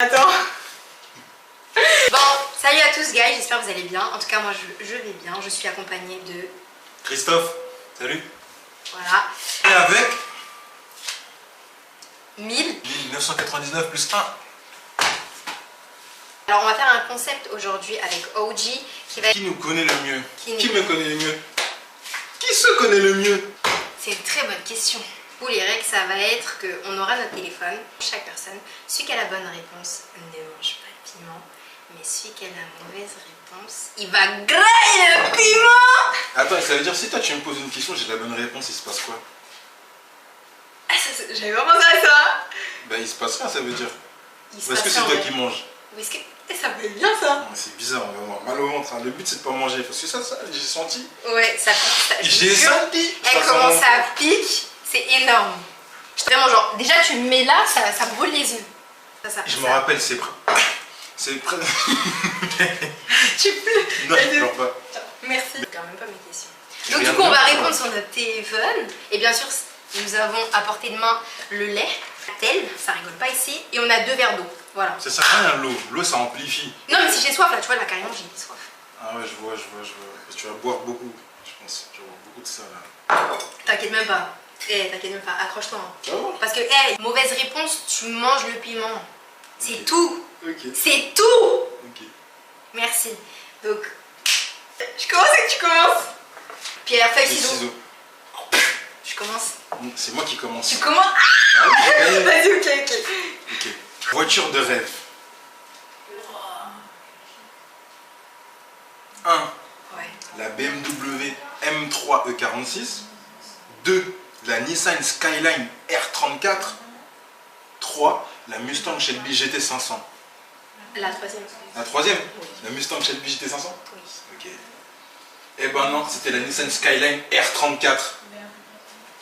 Attends. Bon, salut à tous guys, j'espère que vous allez bien. En tout cas moi je vais bien, je suis accompagnée de... Christophe, salut. Voilà. Et avec 1999 plus 1. Alors on va faire un concept aujourd'hui avec OG qui va être... Qui nous connaît le mieux? Qui me connaît le mieux? Qui se connaît le mieux? C'est une très bonne question. Pour les règles, ça va être qu'on aura notre téléphone. Chaque personne, celui qui a la bonne réponse ne mange pas le piment. Mais celui qui a la mauvaise réponse, il va grailler le piment. Attends, ça veut dire si toi tu me poses une question, j'ai la bonne réponse, il se passe quoi? Ah, j'avais pas pensé à ça. Bah il se passe rien, ça veut dire. Est-ce Est-ce que c'est toi qui manges? Est-ce que ça peut être bien ça? C'est bizarre, on va avoir mal au ventre. Hein. Le but c'est de pas manger, parce que ça j'ai senti. Ouais, ça pique. J'ai senti. Et comment ça pique, c'est énorme. Vraiment genre, déjà tu le mets là, ça brûle les yeux. Je me rappelle, c'est prêt. C'est prêt. Tu pleures. Non, je pleure pas. Merci. C'est quand même pas mes questions. Donc du coup on va répondre sur notre téléphone. Et bien sûr nous avons à portée de main le lait, tel, ça rigole pas ici. Et on a 2 verres d'eau. Voilà. Ça sert à rien l'eau, l'eau ça amplifie. Non mais si j'ai soif là, tu vois là carrément j'ai soif. Ah ouais je vois. Tu vas boire beaucoup, je pense. Tu vas boire beaucoup de ça là. T'inquiète même pas. T'inquiète même pas, accroche-toi. Hein. Oh. Parce que, mauvaise réponse, tu manges le piment. C'est Okay. tout. Ok. C'est tout. Ok. Merci. Donc, je commence et tu commences. Pierre, feuille, ciseaux. Je commence. C'est moi qui commence. Tu commences. Ah oui, j'ai gagné. Vas-y, ok. Ok. Voiture de rêve. 1. Ouais. La BMW M3 E46. 2. La Nissan Skyline R34. 3. La Mustang Shelby GT500. La troisième. La troisième? Oui. La Mustang Shelby GT500? Oui. Ok. Eh ben non, c'était la Nissan Skyline R34.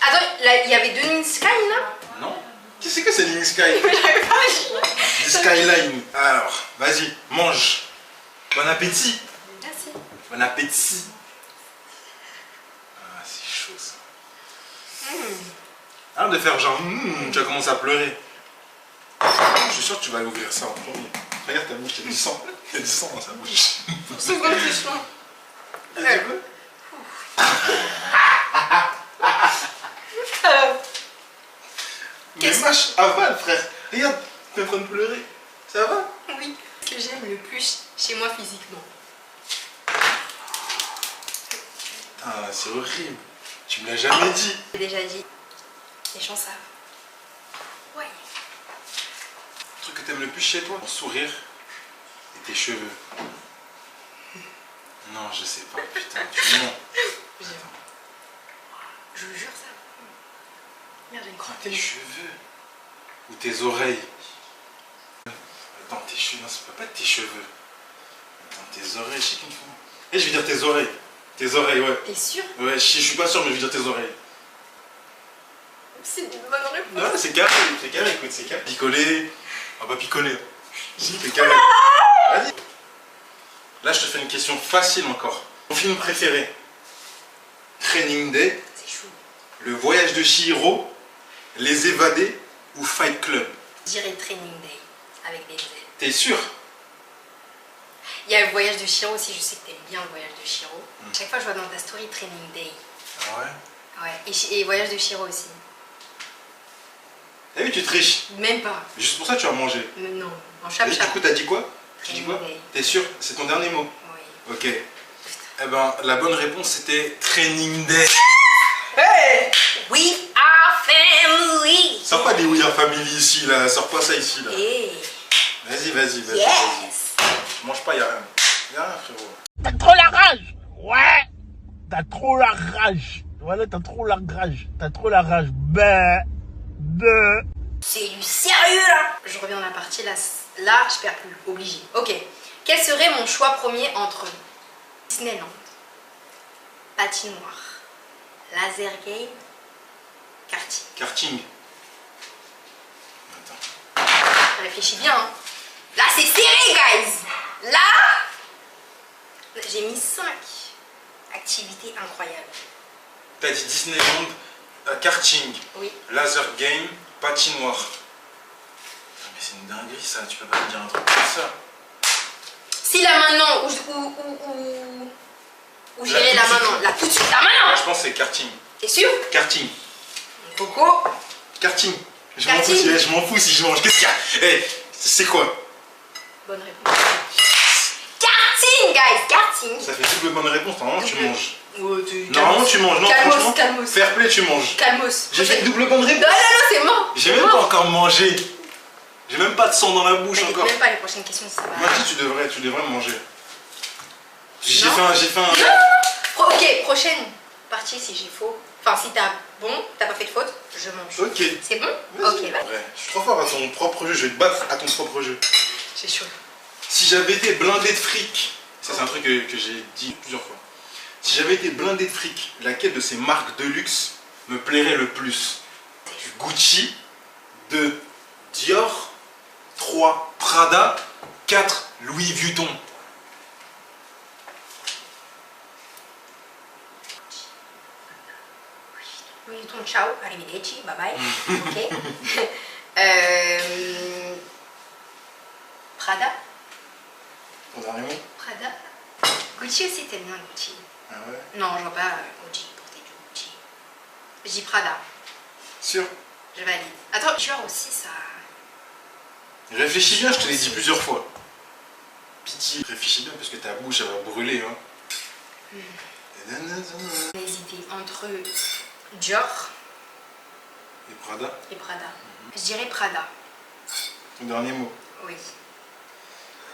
Attends, il y avait 2 Nissan Sky là? Non? Qu'est-ce que c'est Nissan Sky? J'avais pas. Du Skyline. Alors, vas-y, mange. Bon appétit. Merci. Bon appétit. Ah, c'est chaud ça. Arrête de faire genre, tu vas commencer à pleurer. Je suis sûr que tu vas ouvrir ça en premier. Regarde ta bouche, il y a du sang. Il y a du sang dans sa bouche. Seconde question. C'est quoi? Alors, Mais mâche, avale frère. Regarde, tu es en train de pleurer. Ça va? oui. Ce que j'aime le plus chez moi physiquement. Ah, c'est horrible. Tu me l'as jamais dit. J'ai déjà dit. Les gens savent. Ouais. Le truc que t'aimes le plus chez toi? Ton sourire et tes cheveux. Non, je sais pas, putain, tu mens. Je vous jure ça. Merde, j'ai une crotte. Tes cheveux ou tes oreilles. Attends, tes cheveux, non, ça peut pas être tes cheveux. Attends, tes oreilles, je sais qu'ils font. Eh, je vais dire tes oreilles. Tes oreilles, ouais. T'es sûr? Ouais, je suis pas sûr, mais je vais dire tes oreilles. C'est une bonne réponse. Non, c'est carré, écoute, c'est carré. Picoler, on va pas picoler. C'est carré. Vas-y. Là, je te fais une question facile encore. Ton film préféré? Training Day, C'est chaud. Le Voyage de Chihiro, Les Évadés ou Fight Club? Je dirais le Training Day avec des Z. T'es sûr? Il y a le voyage de Chiro aussi, je sais que t'aimes bien le voyage de Chiro. Chaque fois je vois dans ta story Training Day. Ah ouais? Ouais, et voyage de Chiro aussi. T'as vu, tu triches. Même pas. Juste pour ça, tu as mangé. Mais non, en Et chape du coup, t'as dit quoi? Tu dis quoi? Training Day. T'es sûr? C'est ton dernier mot? Oui. Ok. Eh ben, la bonne réponse c'était Training Day. Hey! We are family! Sors pas des We Are Family ici, là. Sors pas ça ici, là. Hey! Vas-y, vas-y. Yes! Je mange pas, y'a rien. Y'a rien, frérot. T'as trop la rage. Ouais. T'as trop la rage. Voilà, t'as trop la rage. T'as trop la rage. C'est du sérieux là! Je reviens dans la partie, là je perds plus, obligé. Ok. Quel serait mon choix premier entre Disneyland, patinoire, laser game, karting? Karting. Attends. Réfléchis bien. Hein. Là c'est serré, guys! Là, j'ai mis 5 activités incroyables. T'as dit Disneyland, karting, Oui. laser game, patinoire. Mais c'est une dinguerie ça, tu peux pas me dire un truc comme ça. Si là maintenant, ou j'irai là maintenant, là tout de suite, là maintenant. Je pense que c'est karting. T'es sûr? Karting. Coco. Karting. Je m'en fous si je mange. Qu'est-ce qu'il y a? Eh, c'est quoi? Bonne réponse. Karting, guys, karting. Ça fait double bonne réponse, normalement tu manges. Normalement tu manges, non franchement. Calmos. Fair play, tu manges. Calmos. J'ai fait une double bonne réponse. Non, c'est mort. J'ai même pas encore mangé. J'ai même pas de sang dans la bouche encore. Même pas les prochaines questions, ça va. Moi je dis tu devrais manger. J'ai fait un... Ok, prochaine partie si j'ai faux. Enfin si t'as pas fait de faute, je mange. Ok. C'est bon? Ok, là. Ouais, je suis trop fort à ton propre jeu, je vais te battre à ton propre jeu. C'est chaud. Si j'avais été blindé de fric, ça c'est un truc que j'ai dit plusieurs fois. Si j'avais été blindé de fric, laquelle de ces marques de luxe me plairait le plus? Gucci, 2 Dior, 3 Prada, 4 Louis Vuitton. Louis Vuitton, ciao, arrivederci, bye bye. Ok. Prada. Ton dernier mot? Prada. Gucci aussi, t'aimes bien Gucci. Ah ouais? Non, je vois pas Gucci porter du Gucci. Je dis Prada. Sûr? Je valide. Attends, genre aussi ça. Réfléchis bien, je te l'ai dit plusieurs fois. Pitié, réfléchis bien parce que ta bouche elle va brûler. Hein. J'ai hésité entre Dior Et Prada? et Prada. Je dirais Prada. Ton dernier mot? Oui.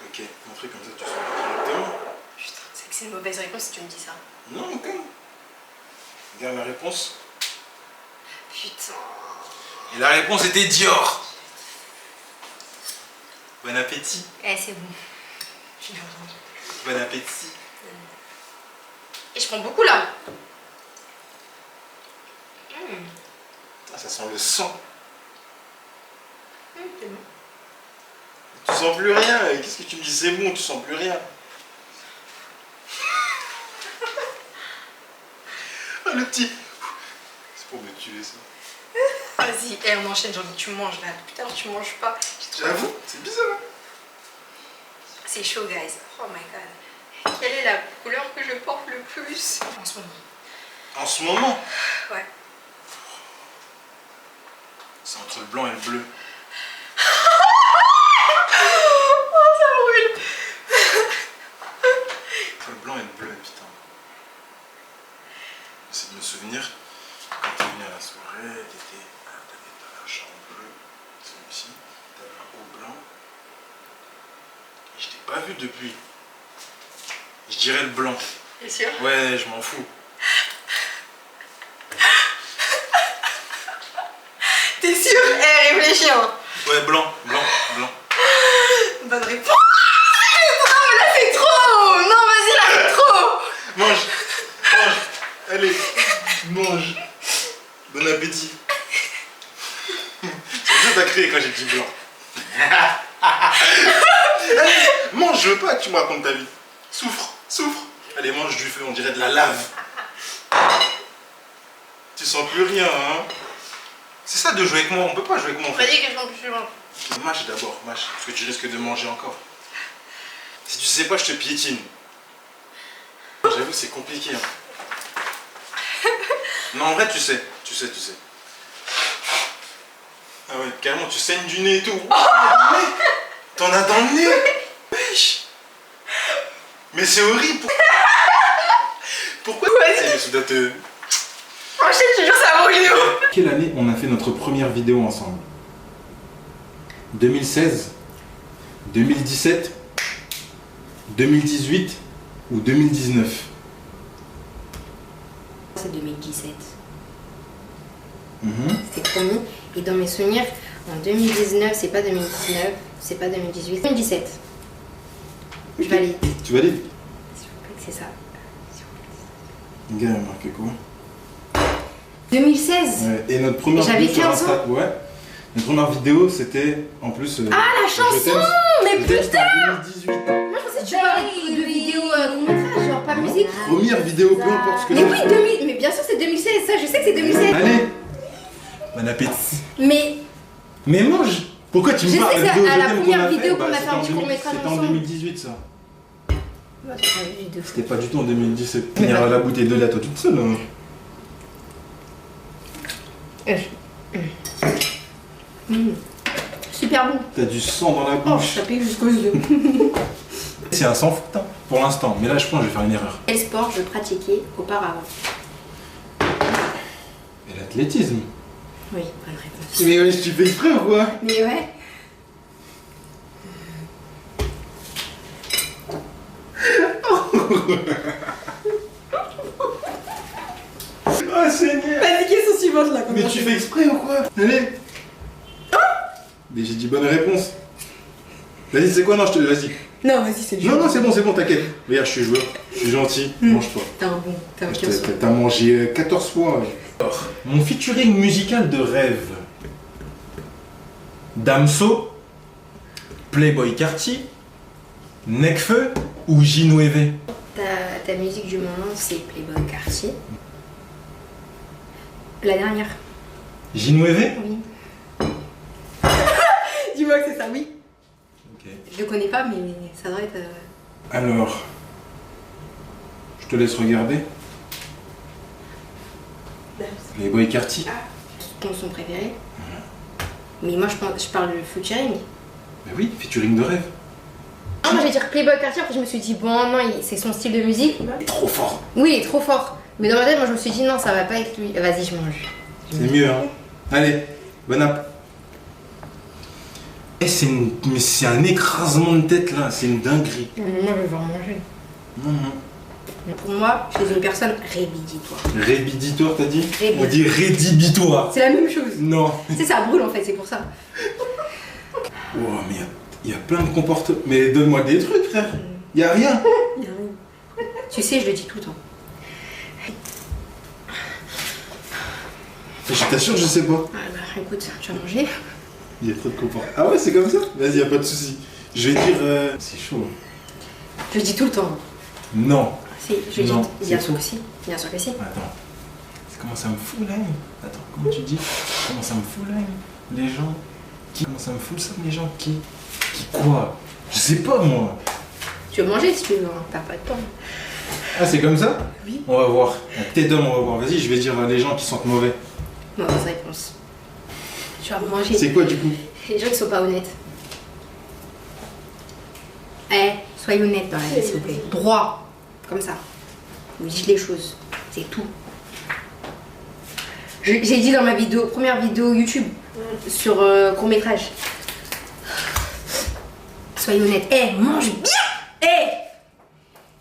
Ok, montrez comme ça tu sauras directement. Putain, c'est que c'est une mauvaise réponse si tu me dis ça. Non, ok. Regarde la réponse. Putain. Et la réponse était Dior. Bon appétit. Eh, c'est bon. Je l'ai entendu. Bon appétit. Et je prends beaucoup là. Ah, ça sent le sang. C'est bon. Tu sens plus rien. Qu'est-ce que tu me dis? C'est bon, tu sens plus rien. Ah, le petit. C'est pour me tuer ça. Vas-y, on enchaîne, j'ai envie que tu manges là. Putain, tu manges pas. J'avoue, c'est bizarre. C'est chaud, guys. Oh my god. Quelle est la couleur que je porte le plus en ce moment? En ce moment? Ouais. C'est entre le blanc et le bleu. Oh, ça brûle. Entre le blanc et le bleu, putain. J'essaie de me souvenir. Quand t'es venu à la soirée, t'avais un champ bleu, celui-ci, t'avais un haut blanc. Et je t'ai pas vu depuis. Je dirais le blanc. T'es sûr? Ouais, je m'en fous. T'es sûr? Eh, réfléchis, hein. Ouais, blanc. Bonne réponse. Non, mais là c'est trop. Non, vas-y, là c'est trop. Mange. Allez, mange. Bon appétit. C'est pour ça que t'as crié quand j'ai dit blanc. Allez, mange, je veux pas que tu me racontes ta vie. Souffre. Allez, mange du feu, on dirait de la lave. Tu sens plus rien, hein? C'est ça de jouer avec moi, on peut pas jouer avec moi en fait. Vas-y, que je m'en plus loin. Mâche d'abord, parce que tu risques de manger encore. Si tu sais pas, je te piétine. J'avoue, c'est compliqué. Hein. Non, en vrai, tu sais. Ah ouais, carrément, tu saignes du nez et tout. T'en as dans le nez. Wesh. Mais c'est horrible. Pourquoi? Vas-y. Ça doit te... Enchaîne, je te jure, ça va brûler. Quelle année on a fait notre première vidéo ensemble? 2016, 2017, 2018 ou 2019? C'est 2017. C'est promis. Et dans mes souvenirs, en 2019, c'est pas 2019, c'est pas 2018, 2017. Je valide. Tu valides? S'il vous plaît, c'est ça. Le gars a marqué quoi? 2016. Ouais, et notre première J'avais vidéo 15 sur Insta, ouais. Notre première vidéo, c'était en plus. Ah, la chanson! Mais putain! 2018. Moi, je pensais que tu parlais de vidéos court-métrage, genre pas musique. Première vidéo, peu importe ce que Mais j'ai oui, fait. 2000, mais bien sûr, c'est 2016, ça, je sais que c'est 2016. Allez! Bon appétit. Mais Mais mange! Pourquoi tu me Je parles sais, de c'est vidéo à la je t'aime première qu'on a vidéo Bah, qu'on a fait c'était un en petit 2000, court-métrage C'était en ensemble. 2018 ça. Bah, j'ai pas vu de fou. C'était pas du tout en 2017. Finir la bouteille de lait toi toute seule. Hein. Super bon. T'as du sang dans la Oh, bouche. ça pique jusqu'aux yeux. C'est un sans faute hein, pour l'instant. Mais là je pense que je vais faire une erreur. Quel sport je pratiquais auparavant? Et l'athlétisme. Oui, bonne réponse. Mais ouais, tu fais exprès ou quoi? Mais ouais. Oh Seigneur. Vas-y, question suivante là. Mais tu fais exprès ou quoi? Allez. Mais j'ai dit bonne réponse. Vas-y, c'est quoi? Non, je te. Vas-y. Non, vas-y, c'est Non, non, c'est bon, t'inquiète. Regarde, je suis joueur, je suis gentil, mange pas. T'as un bon, t'as un 15. T'as mangé 14 fois. Ouais. Alors, mon featuring musical de rêve. Damso, Playboy Carti, Nekfeu ou Ginouévé? Ta musique du moment, c'est Playboy Carti. La dernière. Ginouévé? Oui. Dis-moi que c'est ça, oui. Ok. Je le connais pas, mais ça doit être. Alors, je te laisse regarder. Playboy Carti. Ton son préféré. Mais moi, je parle de featuring. Bah oui, featuring de rêve. Ah, moi, j'allais dire Playboy Carti, après, je me suis dit, bon, non, c'est son style de musique. Il est trop fort. Oui, il est trop fort. Mais dans ma tête, moi, je me suis dit, non, ça va pas être lui. Vas-y, je mange. C'est mieux, hein. Allez, bon app. Eh, mais c'est un écrasement de tête là, c'est une dinguerie. Moi, je vais en manger. Pour moi, je suis une personne réviditoire. Rébiditoire, t'as dit? Rébi- On dit rédhibitoire. C'est la même chose. Non. Tu sais, ça brûle en fait, c'est pour ça. Oh, mais il y a plein de comportements. Mais donne-moi des trucs, frère. Il y a rien. Tu sais, je le dis tout le temps. Je t'assure, je sais pas. Ah bah écoute, tu vas manger. Il y a trop de comportements. Ah ouais, c'est comme ça? Vas-y, y a pas de souci. Je vais dire. C'est chaud. Je le dis tout le temps. Non. Si, je le Non, dis. c'est Bien faux. sûr que si. Bien sûr que si. Attends. Comment ça me fout là? Attends, comment tu dis? Comment ça me fout là? Les gens qui. Comment ça me fout ça, les gens qui. Qui quoi? Je sais pas moi. Tu veux manger si tu veux, hein. T'as pas de temps. Ah, c'est comme ça? Oui. On va voir. La tête d'homme, on va voir. Vas-y, je vais dire les gens qui sentent mauvais. Mauvaise réponse. Tu vas manger. C'est quoi du coup? Les gens qui sont pas honnêtes. Eh, soyez honnête dans la vie, s'il vous plaît. Droit. Comme ça. Vous dites les choses. C'est tout. J'ai dit dans ma vidéo, première vidéo YouTube sur court-métrage. Soyez honnête. Eh, mange bien.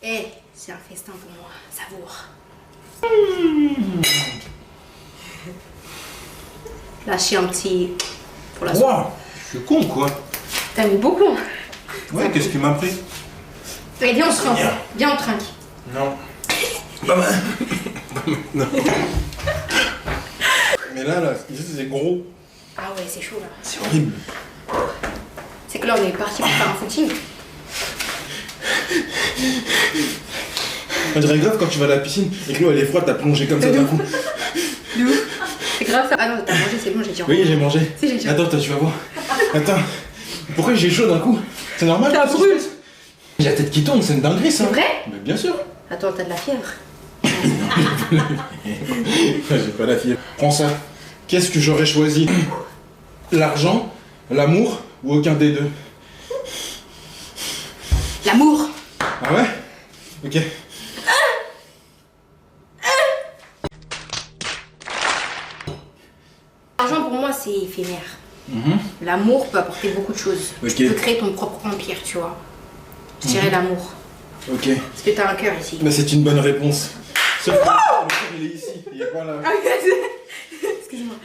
Eh, c'est un festin pour moi. Savoure. Lâchez un petit pour la soupe. Waouh! Je suis con quoi? T'as mis beaucoup. Ouais, qu'est-ce qui m'a pris? Allez, viens, on se trinque. Viens, on trinque. Non. Bah, non. Mais là, ici c'est gros. Ah ouais, c'est chaud là. C'est horrible. C'est que là, on est parti pour faire un footing. On dirait grave quand tu vas à la piscine et que l'eau elle est froide, t'as plongé comme ça d'un coup. De ouf. C'est grave ça. Ah non, t'as mangé, c'est bon, j'ai dit. Oui, j'ai mangé. Si, j'ai dit. Attends, tu vas voir. Attends. Pourquoi j'ai chaud d'un coup? C'est normal? T'as brûlé. J'ai la tête qui tourne, c'est une dinguerie ça. C'est vrai? Mais bien sûr. Attends, t'as de la fièvre. J'ai pas la fièvre. Prends ça. Qu'est-ce que j'aurais choisi? L'argent, l'amour ou aucun des deux? L'amour. Ah ouais? Ok. L'argent pour moi, c'est éphémère. L'amour peut apporter beaucoup de choses. Ok. Tu peux créer ton propre empire, tu vois. Je dirais l'amour. Ok. Parce que t'as un cœur ici. Bah c'est une bonne réponse. Sauf que le cœur, il est ici, il est pas là. Excuse-moi.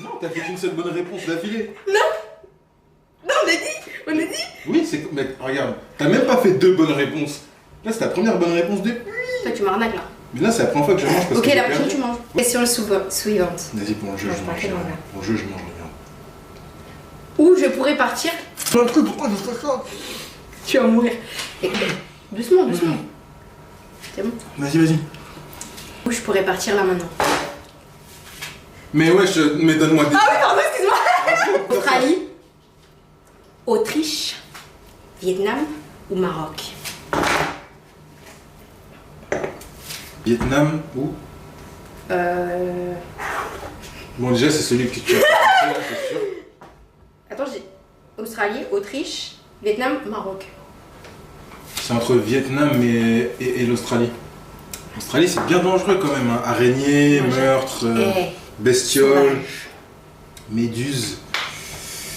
Non, t'as fait qu'une seule bonne réponse d'affilée. Non, on a dit. Oui, c'est... Mais regarde, t'as même pas fait deux bonnes réponses. Là, c'est ta première bonne réponse depuis. Toi, tu m'arnaques là. Mais là, c'est la première fois que je mange parce Ok, que j'ai la prochaine, perdu. tu manges. Question suivante. Vas-y, pour le jeu, Non, je je mange. parle pas dans Pour le jeu, je mange rien. Où je pourrais partir. Un truc, pourquoi je fais ça? Tu vas mourir. Doucement, doucement. C'est bon. Vas-y, vas-y. Où je pourrais partir là maintenant. Mais ouais, mais donne-moi des... Ah oui, pardon, excuse-moi. Australie, Autriche, Vietnam ou Maroc? Vietnam ou... Bon, déjà, c'est celui que tu as fait, c'est sûr. Attends, j'ai Australie, Autriche, Vietnam, Maroc. C'est entre le Vietnam et l'Australie. L'Australie, c'est bien dangereux quand même. Hein. Araignées, meurtres, bestioles, méduses.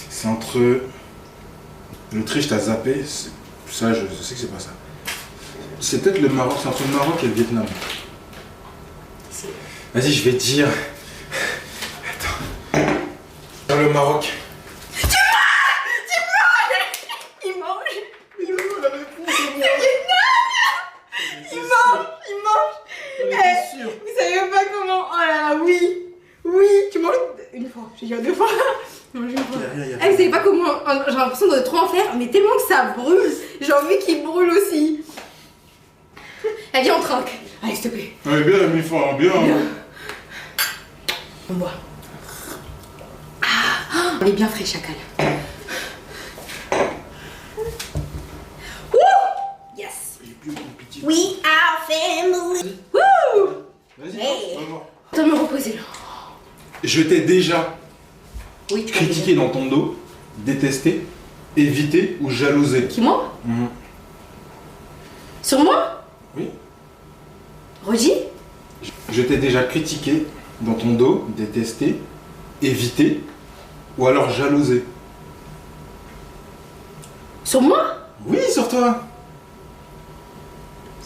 C'est entre... L'Autriche, t'as zappé. Ça, je sais que c'est pas ça. C'est peut-être le Maroc. C'est entre le Maroc et le Vietnam. Vas-y, je vais te dire... Attends. Dans le Maroc. Vous savez pas comment. Oh là là, oui. Oui, tu manges une fois. J'ai dit deux fois. Non, une fois. Vous savez pas comment. J'ai l'impression de trop en faire, mais tellement que ça brûle. J'ai envie qu'il brûle aussi. Elle dit on trinque. Allez, s'il te plaît. Ouais, bien, une fois, bien. On boit. Ah, on est bien frais, chacal. Wouh! Yes. We are family. Wouh! Vas-y, hey. on va voir. Attends de me reposer là. Je t'ai déjà Oui, tu critiqué dans ton dos, détesté, évité ou jalousé. Qui, moi? Sur moi? Oui. Redis? Je t'ai déjà critiqué dans ton dos, détesté, évité ou alors jalousé. Sur moi? Oui, sur toi.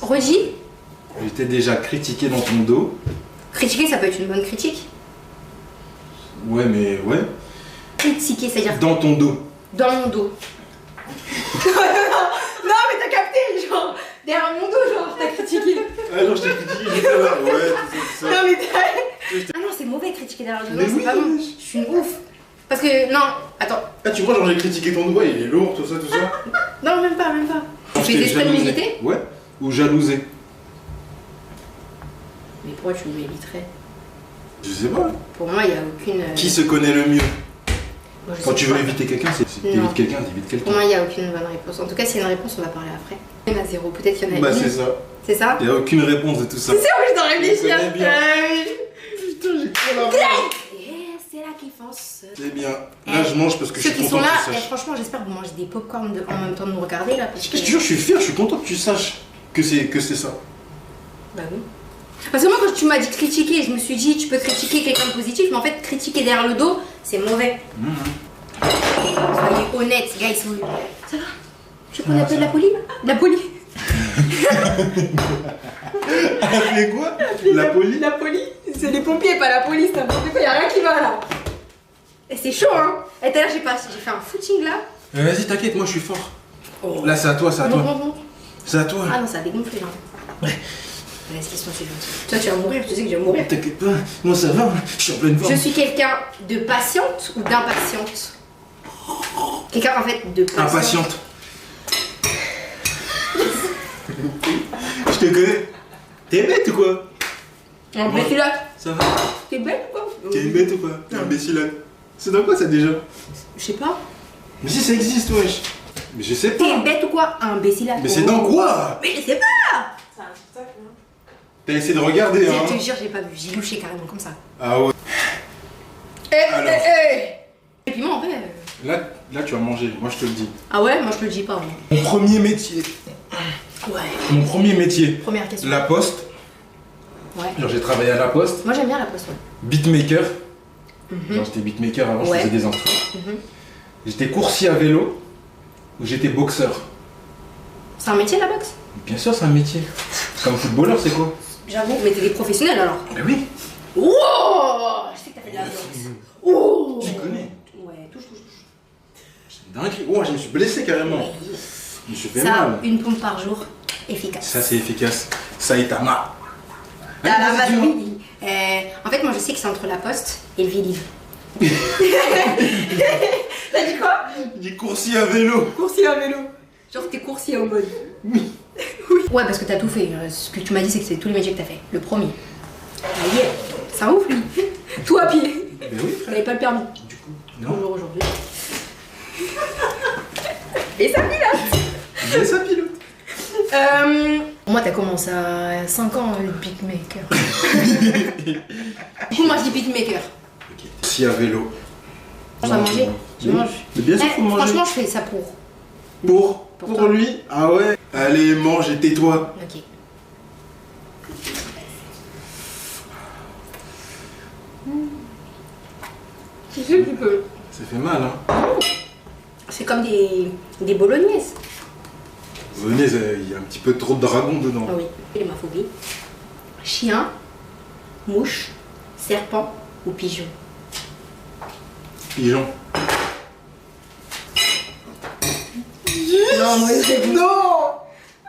Redis? Je t'ai déjà critiqué dans ton dos. Critiquer, ça peut être une bonne critique. Ouais, mais ouais. Critiquer, c'est-à-dire Dans ton dos. dans mon dos. Non, mais t'as capté, genre, derrière mon dos, genre, t'as critiqué. Ah non, je t'ai critiqué, j'étais là. Ouais, tout ça. Non, mais ah non, c'est mauvais critiquer derrière le dos, Mais c'est oui, pas bon. oui. Je suis une ouf. Parce que, non, attends. Ah, tu crois, genre, j'ai critiqué ton dos, ouais, il est lourd, tout ça, tout ça. Non, même pas, même pas. Tu Je fais t'ai des exprès de jalousé. m'éviter? Ouais. Ou jalousé. Mais pourquoi tu m'éviterais? Je sais pas. Pour moi, il n'y a aucune. Qui se connaît le mieux? Moi, je Quand sais tu veux pas. éviter quelqu'un, c'est Non. t'évites quelqu'un, t'évites Pour quelqu'un. moi, il n'y a aucune bonne réponse. En tout cas, s'il y a une réponse, on va parler après. Il y en a zéro, peut-être qu'il y en a Bah, une. c'est ça. C'est ça? Il n'y a aucune réponse de tout ça. C'est sûr que je dois réfléchir. connais bien. Oui. Putain, j'ai trop la voix. Et c'est là qu'ils foncent. C'est bien. Là, je mange parce que je Ceux suis qui content sont là, que tu saches. franchement, j'espère que vous mangez des popcorn en même temps de nous regarder là. Parce que... Je te jure, je suis fier, je suis content que tu saches que c'est ça. Bah oui. Parce que moi, quand tu m'as dit critiquer, je me suis dit, tu peux critiquer quelqu'un de positif, mais en fait, critiquer derrière le dos, c'est mauvais. Soyez honnête, guys. Ça va? Tu connais un peu de la poli? La poli? Appelez quoi? La police? La poli? C'est les pompiers, pas la police. N'importe quoi, y a rien qui va là. Et c'est chaud, hein? Et tout à l'heure, j'ai fait un footing là. Vas-y, t'inquiète, moi je suis fort. Oh. Là, c'est à toi, c'est à Non, toi. non, non. C'est à toi. Ah non, ça a dégonflé là. Ouais. Laisse-moi, c'est gentil. Toi, tu vas mourir, tu sais que je vais mourir. T'inquiète pas, moi ça va, je suis en pleine forme. Je suis quelqu'un de patiente ou d'impatiente? Quelqu'un en fait de patiente. Impatiente. Je te connais. T'es bête ou quoi? Imbécilote. Ça va? T'es bête ou quoi? T'es une bête ou quoi? T'es imbécile. C'est dans quoi ça déjà? Je sais pas. Mais si ça existe, wesh. Mais je sais T'es pas. bête ou quoi? Imbécilote. Mais c'est dans quoi? Mais je sais pas. T'as essayé de regarder, hein? Je te jure, j'ai pas vu. J'ai louché carrément comme ça. Ah ouais. Alors. Et puis moi en vrai. Là, tu vas manger, moi je te le dis. Ah ouais, moi je te le dis pas. Moi. Mon premier métier. Ouais. Mon premier métier. Première question. La Poste. Ouais. Genre j'ai travaillé à la Poste. Moi j'aime bien la poste. Ouais. Beatmaker. Genre j'étais beatmaker avant, Ouais. je faisais des intros. J'étais coursier à vélo. Ou j'étais boxeur. C'est un métier la boxe? Bien sûr, c'est un métier. Comme footballeur, c'est quoi? J'avoue, mais t'es des professionnels alors. Mais oui. Wow. Je sais que t'as fait de la boxe. Oh. Tu connais. Ouais, touche. C'est dingue. Oh, je me suis blessé carrément. Ouais. Je me suis fait Ça, mal. une pompe par jour, efficace. Ça, c'est efficace. Saitama. T'as la Allez, vas-y, batterie. dis-moi. En fait, moi je sais que c'est entre la poste et le Vélib. T'as dit quoi? Des coursiers à vélo. Coursier à vélo. Genre t'es coursier en mode. Oui. Ouais, parce que t'as tout fait. Ce que tu m'as dit, c'est que c'est tous les métiers que t'as fait. Le premier. Ah yeah. C'est un ouf lui. Tout à pied. Mais oui, Vous n'avez pas le permis. du coup. Bonjour aujourd'hui. Et ça pilote. Mais ça pilote. Moi, t'as commencé à 5 ans le beatmaker. Du coup, moi, je dis beatmaker. Ok. Si à vélo. Je dois manger. Je mange. Mais bien sûr, Eh, faut manger. franchement, je fais ça pour. Pour toi. lui. Ah ouais. Allez, mange et tais-toi. Ok. C'est sûr qu'il peut. Ça fait mal, hein. C'est comme des bolognaises. Venez, il y a un petit peu trop de dragon dedans. Ah oui. L'hémophobie. Chien, mouche, serpent ou pigeon. Pigeon. Non, moi je Non.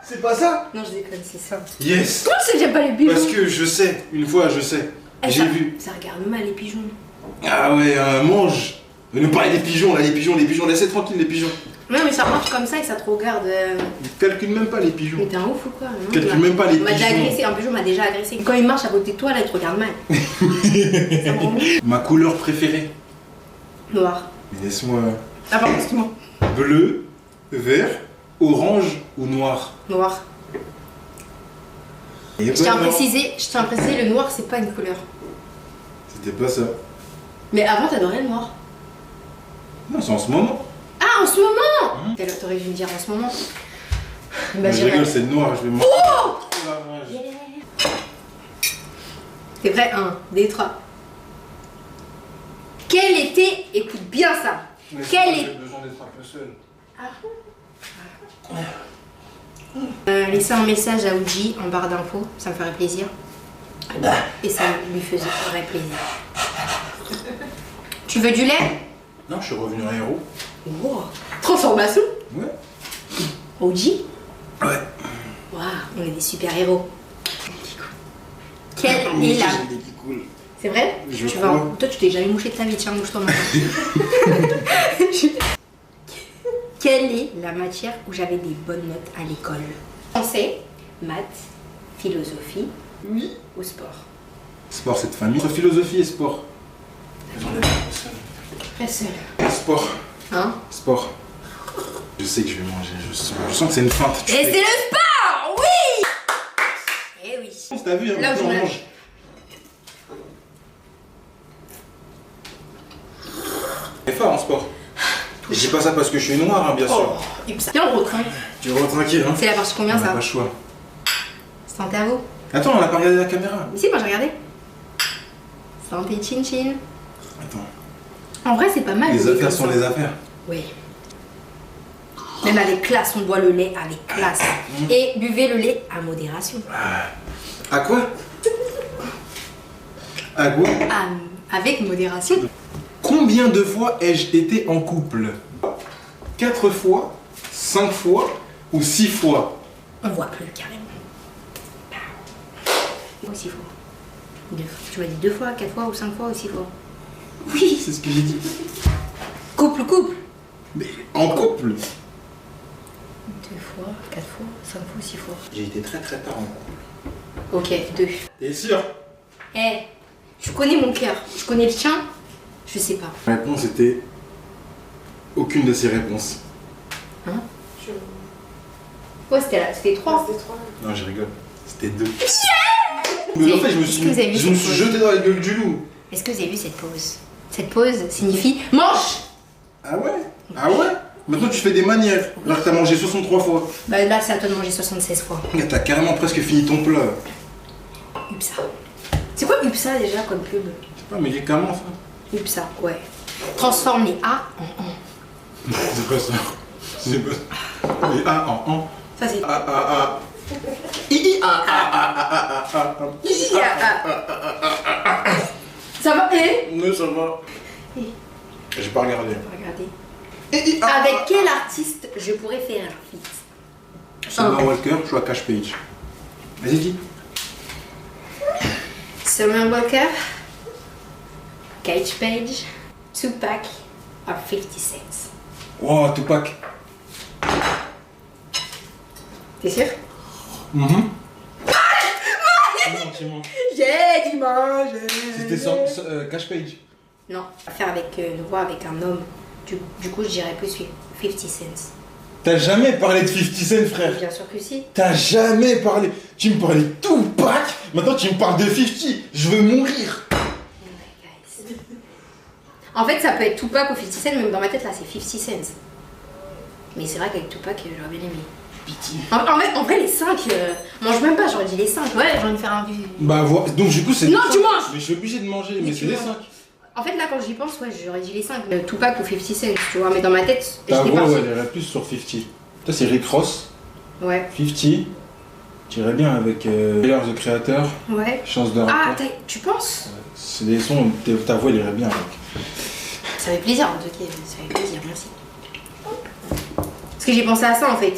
C'est pas ça. Non, je déconne, c'est ça. Yes. Comment tu sais que j'aime pas les pigeons? Parce que je sais, une fois je sais. Eh, J'ai ça- vu. Ça regarde mal les pigeons. Ah ouais, mange. Ne nous parlez des pigeons là, les pigeons, laissez tranquille les pigeons. Non, mais ça marche comme ça et ça te regarde. Ils calculent même pas les pigeons. Mais t'es un ouf ou quoi? Non, Calcule même pas les on m'a déjà pigeons. agressé, un pigeon m'a déjà agressé. Quand il marche à côté de toi, là, il te regarde mal. Ça me rend ouf. Ma couleur préférée. Noir. Mais laisse-moi. Ah, pardon, excuse-moi. Bleu, vert, orange ou noir. Noir. Et Je tiens à ben non. préciser, le noir, c'est pas une couleur. C'était pas ça. Mais avant, t'adorais le noir. Non, c'est en ce moment. Ah, en ce moment T'aurais dû me dire en ce moment. Bah, je j'irai. rigole, c'est noir, je vais manger. Oh Trop la rage. C'est vrai, 1, des 3. Quel était, écoute bien ça, Mais quel j'ai est... besoin d'être un peu seul. Laissez un message à Uji en barre d'infos, ça me ferait plaisir. Et ça lui ferait plaisir. Tu veux du lait? Non, je suis revenu un héros. Wow. Transformation? Ouais. Uji? Ouais. Waouh, on est des super-héros. Quelle Oui, est la... j'ai des qui coulent. C'est vrai? Je Tu crois. vas... Toi, tu t'es jamais mouché de ta vie, tiens, mouche-toi maintenant. Quelle est la matière où j'avais des bonnes notes à l'école? Français, maths, philosophie Oui. ou sport? Sport, c'est de famille. Entre philosophie et sport. J'en ai un peu seul. Très seul. Sport. Hein? Sport. Je sais que je vais manger, je sens que c'est une feinte. Et c'est le sport! Oui! Eh oui. T'as vu, hein, Là où on je mange. C'est fort en sport. Et je dis pas ça parce que je suis noir, hein, bien sûr. Oh, viens, on retraite. Tu vois, tranquille, hein. C'est la partie combien On n'a ça? pas le choix. Santé à vous. Attends, on n'a pas regardé la caméra. Mais si, moi j'ai regardé. Santé chin chin. Attends. En vrai, c'est pas mal. Les le lait affaires comme sont ça. les affaires. Oui. Même avec classe, on boit le lait avec classe. Et buvez le lait à modération. À quoi? À quoi? Avec modération. Combien de fois ai-je été en couple? 4 fois, 5 fois ou 6 fois? On voit plus carrément. Ou 6 fois. Tu m'as dit 2 fois, 4 fois ou 5 fois ou 6 fois? Oui, c'est ce que j'ai dit. Couple. Mais en couple? 2 fois, 4 fois, 5 fois ou 6 fois. J'ai été très très tard en couple. Ok, 2. T'es sûr? Eh, tu connais mon cœur. Tu connais le tien? Je sais pas. La réponse était aucune de ces réponses. Hein? Ouais, c'était 3. Non, je rigole. C'était 2. Mais en fait, je me Est-ce que vous avez vu suis cette pause jeté dans la gueule du loup. Est-ce que vous avez vu cette pause? Cette pause signifie mange! Ah ouais? Ah ouais? Maintenant, tu fais des manières. Alors que t'as mangé 63 fois. Bah là, c'est à toi de manger 76 fois. T'as carrément presque fini ton plat. UPSA. C'est quoi UPSA déjà comme pub? Je sais pas, mais comment ça? UPSA, ouais. Transforme les A en an. C'est pas ça. C'est pas ça. Mais A en an. Ça c'est. A. Ça va? Eh? Non, ça va. J'ai pas regardé. Regardez. Avec quel artiste je pourrais faire un feat? Summer Walker, je suis à Cash Page. Vas-y, dis. Summer Walker, Cage Page, Tupac or 50 Cent. Oh, Tupac. T'es sûr? Non, c'est moi. J'ai dimanche. C'est c'était Cash Page. Non, faire avec une voix avec un homme. Du coup, je dirais plus 50 Cent. T'as jamais parlé de 50 Cent, frère. Bien sûr que si. T'as jamais parlé. Tu me parlais de Tupac. Maintenant, tu me parles de 50. Je veux mourir. En fait, ça peut être Tupac ou 50 Cent, même dans ma tête, là, c'est 50 Cent. Mais c'est vrai qu'avec Tupac, j'aurais bien aimé. Pitié. En vrai, les 5, mange même pas, j'aurais dit les 5. Ouais, j'ai envie de faire un... Bah, voilà. Donc, du coup, c'est. Non, tu manges. Mais je suis obligé de manger, mais c'est les 5. En fait, là, quand j'y pense, ouais, j'aurais dit les 5. Tupac ou 50 Cent, tu vois, mais dans ma tête, Ta j'étais voix, partie. ouais, elle irait plus sur 50. Toi, c'est Rick Ross. Ouais. 50. Tu irais bien avec Tyler, the Creator. Ouais. Chance de Ah, rapport. tu penses? C'est des sons, ta voix, elle irait bien avec. Ça fait plaisir, en tout cas, ça fait plaisir, merci. Parce que j'ai pensé à ça en fait.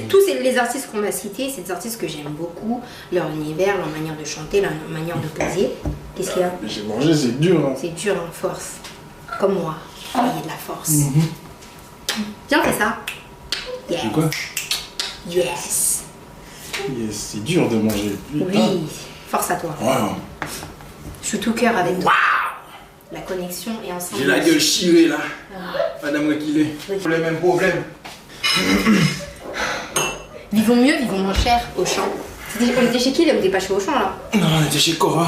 Tous les artistes qu'on m'a cités, c'est des artistes que j'aime beaucoup, leur univers, leur manière de chanter, leur manière de poser. Qu'est-ce qu'il y a? J'ai mangé, c'est dur. Hein. C'est dur, hein, force. Comme moi, il y a de la force. Viens, fais ça. Yes. C'est quoi? Yes. Yes, c'est dur de manger. Putain. Oui, force à toi. Wow. Je suis tout cœur avec toi. La connexion est ensemble. J'ai la gueule chirée là. Madame Wakilé. Oui. Les mêmes problèmes. Vivons mieux, vivons moins cher au champ. On était chez qui là? On était pas chez Auchan là? Non, on était chez Cora.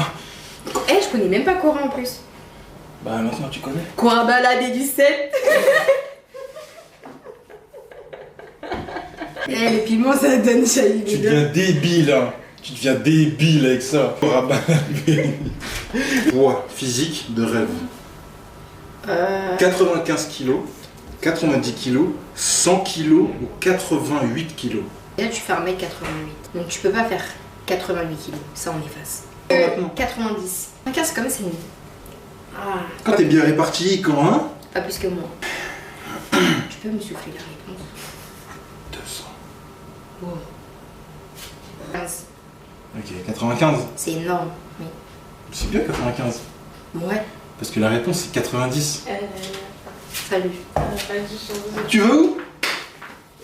Eh, je connais même pas Cora en plus. Bah maintenant tu connais. Cora balade du 7. Eh, le piment ça donne chahi. Tu deviens débile hein. Tu deviens débile avec ça. Poids physique de rêve. 95 kilos, 90 kilos, 100 kilos ou 88 kilos. Là tu fais 1m88. Donc tu peux pas faire 88 kilos. Ça on efface. Maintenant. 90. 15 comme c'est une... Ah, Quand t'es bien réparti, quand hein? pas plus que moi. Tu peux me souffler la réponse? 200. Wow. 15. Ok, 95. C'est énorme. Oui. C'est bien 95. Ouais. Parce que la réponse c'est 90. Salut. Tu veux où?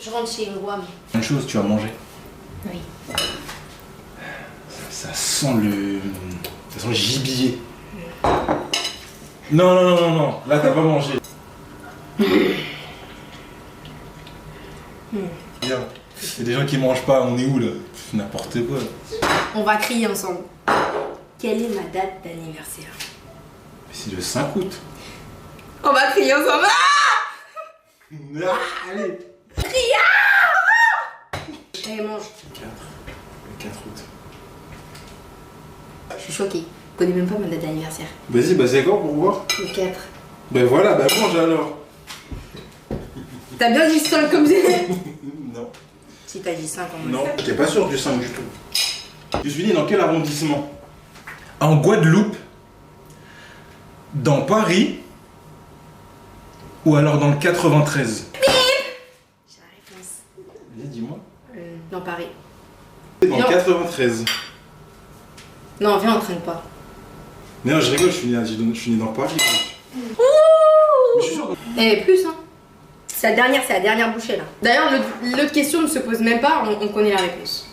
Je rentre chez Wam. Une chose, tu vas manger. Oui. Ça sent le. Ça sent le gibier. Non, non, non, non, non. Là, t'as pas mangé. Bien. Il y a des gens qui mangent pas. On est où là? N'importe quoi. On va crier ensemble. Quelle est ma date d'anniversaire? C'est le 5 août. On va crier ensemble. Ah, allez. Allez, mange. 4. Le 4 août. Je suis choquée. Je connais même pas ma date d'anniversaire. Vas-y, bah c'est quand pour voir? Le 4. Ben voilà, bah mange alors. T'as bien dit 5 comme j'ai. Non. Si t'as dit 5 en moins. Non, j'étais pas sûr du 5 du tout. Je suis né dans quel arrondissement? En Guadeloupe, dans Paris, ou alors dans le 93? J'ai la réponse. Vas-y, dis-moi. Dans Paris. Dans le Non. 93. Non, viens, on traîne pas. Non, je rigole, je suis né dans Paris. Mais je suis sûr. Eh, plus, hein. C'est la dernière bouchée, là. D'ailleurs, l'autre question ne se pose même pas, on connaît la réponse.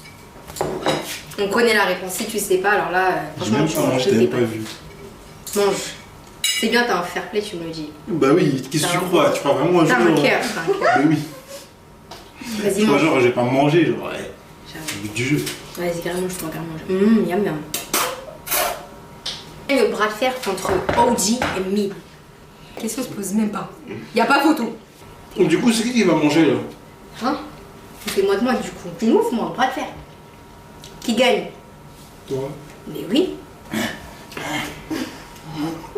On connaît la réponse. Si tu sais pas, alors là, J'ai franchement, même tu pas mangé, je t'avais t'ai pas vu. Mange. C'est bien, t'as un fair play, tu me le dis. Bah oui, qu'est-ce que tu crois? Tu crois vraiment un T'as jour? un cœur, t'as un cœur. Bah oui. Vas-y, Tu vois, mange. genre, j'ai pas mangé, genre, ouais. J'avoue. Le but du jeu. Vas-y, carrément, je pourrais carrément manger. Miam miam. Le bras de fer entre OG et Me. La question se pose même pas. Y a pas photo. Donc, du coup, c'est qui va manger là? Hein? Fais-moi de moi du coup. Tu m'ouvres moi, bras de fer. Qui gagne? Toi? Mais oui,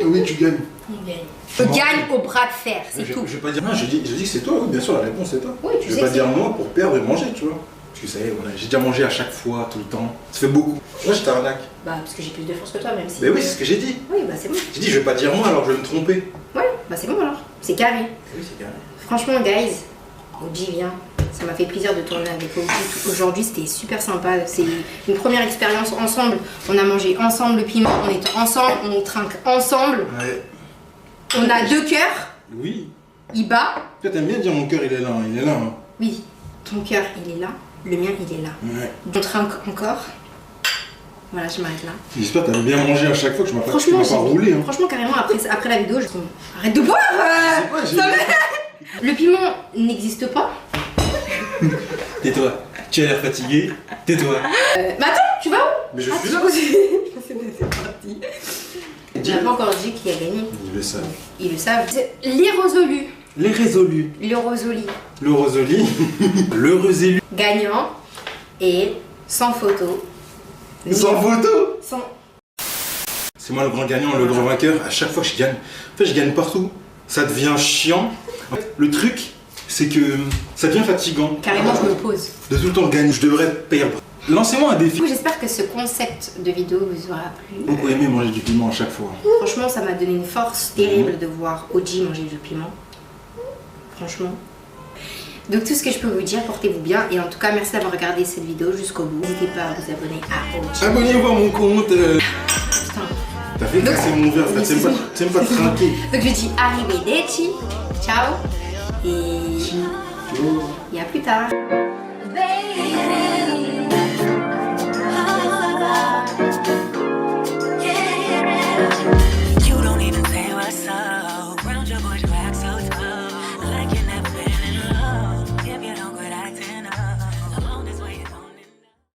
Oui, tu gagnes. on gagne. Je gagne au bras de fer, c'est tout. Je vais pas dire. Non, je dis que c'est toi, oui, bien sûr, la réponse c'est toi. Oui, tu je sais vais pas que dire c'est- moi pour perdre et manger, tu vois. Parce que ça y est, j'ai déjà mangé à chaque fois, tout le temps. Ça fait beaucoup. Moi, je t'arnaque. Bah, parce que j'ai plus de force que toi, même si. Mais oui, c'est ce que j'ai dit. Oui, bah c'est bon. J'ai dit, je vais pas dire moi alors je vais me tromper. Ouais, bah c'est bon alors. C'est carré. Oui, c'est carré. Franchement, guys, OG vient. Ça m'a fait plaisir de tourner avec OG. Aujourd'hui, c'était super sympa. C'est une première expérience ensemble. On a mangé ensemble le piment, on est ensemble, on trinque ensemble. Ouais. On a deux cœurs. Oui. Il bat. Toi, t'aimes bien dire mon cœur, il est là, il est là. Hein. Oui, ton cœur, il est là. Le mien, il est là. Ouais. On trinque encore. Voilà, je m'arrête là. J'espère que t'as bien mangé à chaque fois que je m'as pas Franchement, roulé. Hein. Franchement, carrément, après la vidéo, arrête de boire C'est quoi, j'ai... Le piment n'existe pas. Tais-toi, tu as l'air fatigué, tais-toi. Mais attends, tu vas où? Mais je suis là. C'est parti. Tu n'as pas encore dit qui a gagné. Ils le savent. Ils le savent. L'irrésolu. Les résolus. Le Rosoli. Le Rosoli. L'heureux élu. Gagnant et sans photo. Sans photo. Sans... C'est moi le grand gagnant, le grand vainqueur. À chaque fois je gagne. En fait je gagne partout. Ça devient chiant. En fait, le truc, c'est que ça devient fatigant. Carrément, je me pose. De tout le temps gagner, je devrais perdre. Lancez-moi un défi. J'espère que ce concept de vidéo vous aura plu. Beaucoup aimé manger du piment à chaque fois. Franchement, ça m'a donné une force terrible de voir OG manger du piment. Franchement. Donc tout ce que je peux vous dire, portez-vous bien. Et en tout cas, merci d'avoir regardé cette vidéo jusqu'au bout. N'hésitez pas à vous abonner à OG. Abonnez-vous à mon compte. Putain. T'as fait casser mon verre, t'aimes pas trinquer. Donc je dis arrivederci. Ciao. Et à plus tard.